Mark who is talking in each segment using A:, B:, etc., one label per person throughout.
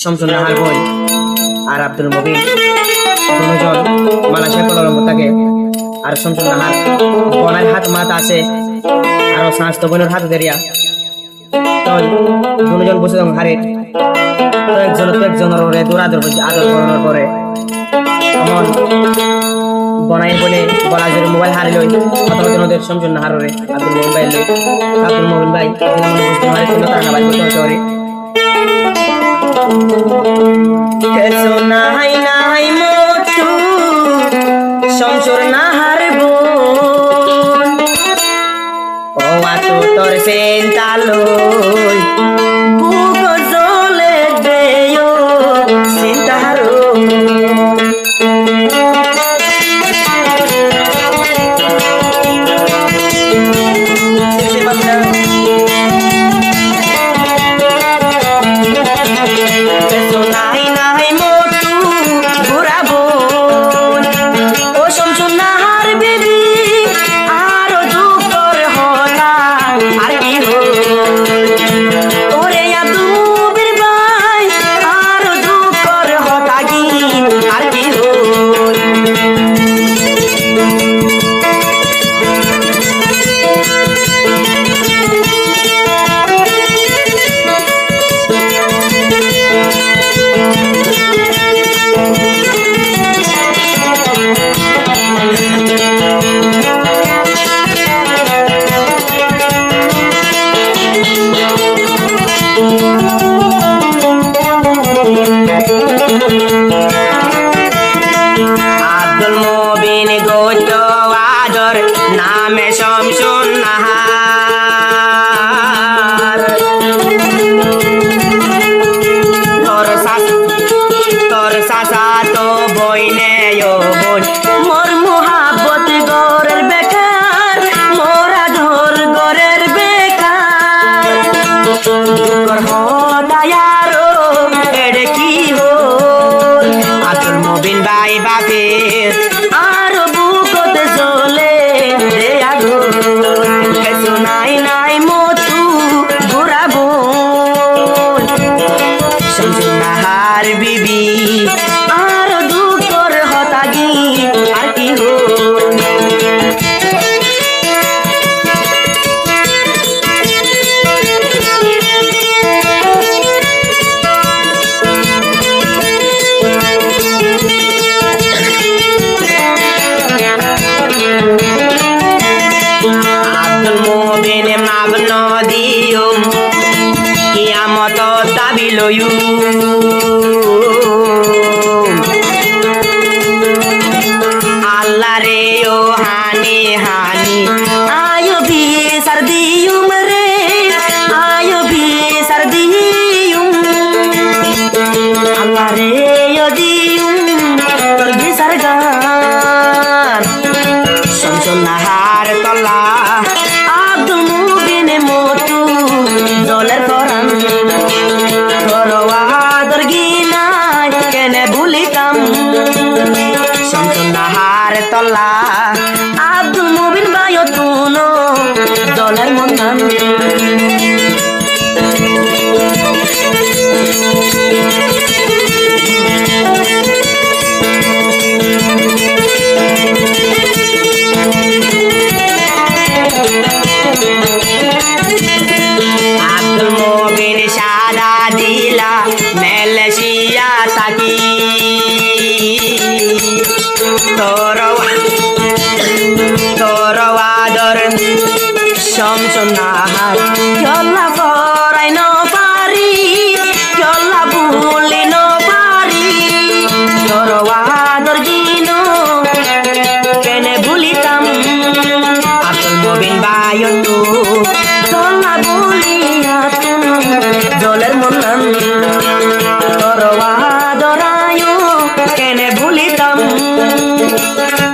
A: শামসুন নাহার বোন আর আব্দুল মুবিন দুজন Malaysia Kuala Lumpur থাকে। আর শামসুন নাহার বোনের হাত মাত আছে আর সাঁস তো বোনের হাত দেরিয়া তো দুজন বসে হারে তো একজনের ওরে দৌড়াদৌড় করছে আদর করানোর পরে তখন বনাই বলে বলা জোরে মোবাইল হারিল প্রথমত নদের শামসুন নাহার ওরে আব্দুল মোবাইল আব্দুল মোবিন ভাই বুঝতে পারে কোনো কারণে ভাই করতে হতে কেসো নাই নাই মতু শামসুন নাহার বোন ও আতো তোর সেন্তালই বুক জলে দেও সিন্তারো আব্দুল মুবিন গোত্র আদর নামে শামসুন নাহার তোর সাসা তো বইনে বোন মোর মোহাব্বত গরের বেকার মোরা ধর গরের বেকার দুঃখর হদায়ারো এড়ে কি হল আব্দুল মুবিন ভাই বাপের আর বুকতে চলে রে আগুন কেসো নাই নাই মতু ঘুরাবো শামসুন নাহার বিবি আর দুঃখর হতাগি আর কি হল আব্দুল মুবিন মাগন দিও কিয়ামত দাবি লয়ু আল্লাহ রে ও হানি হানি আয়ো ভি সর্দিয়ুম রে আয়ো ভি সর্দিয়ুম আল্লাহ রে ও দিয়ুম তোর ভি সরগান শামসুন নাহার তলা আব্দুল মুবিন মতু জলের পরান আদর গিনাই কেনে ভুলিতাম শামসুন নাহার তলা আব্দুল মুবিন ভাই তুনো জলের মন্দান আব্দুল মুবিন সাদা দিলা মালয়েশিয়া থাকি তোর আদর শামসুন নাহার চলা পরাই ন পারি চলা ভুলি ন পারি তোর আদর দিনো কেনে ভুলিতাম আব্দুল মুবিন ভাই তো চলা বলিয়া জলের মন্দান তোর আদরায় কেনে ভুলিতাম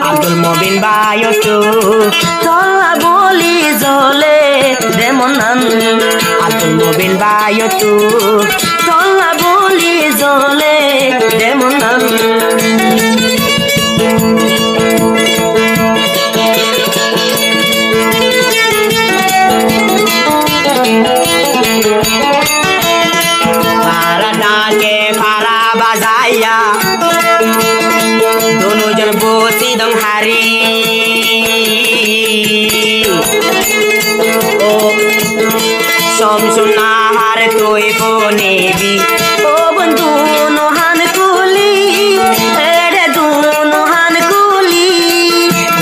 A: আব্দুল মুবিন ভাই তো চলা বলি জলে দে মন্দান আব্দুল মুবিন ভাই তো চলা বলি জলে দে মন্দান পারা ডাকে ভাইয়া দুজন বসি দং হারি ও সমসু নাহার তুই বনেবি ও বন্ধু নোহান কুলি এরে দু নোহান কুলি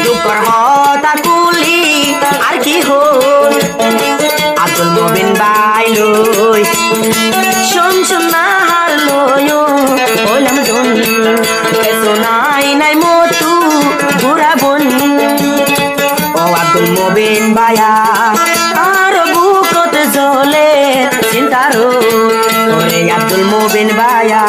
A: দুকর হতা কুলি আর কি হল আব্দুল মুবিন ভাই লই সমসু নাহার লয় হলাম জন সোনাই নাই মতু বুড়া বন ও আব্দুল মুবিন ভাইয়া আর বুকত জ্বলে চিন্তারো ওরে আব্দুল মুবিন ভাইয়া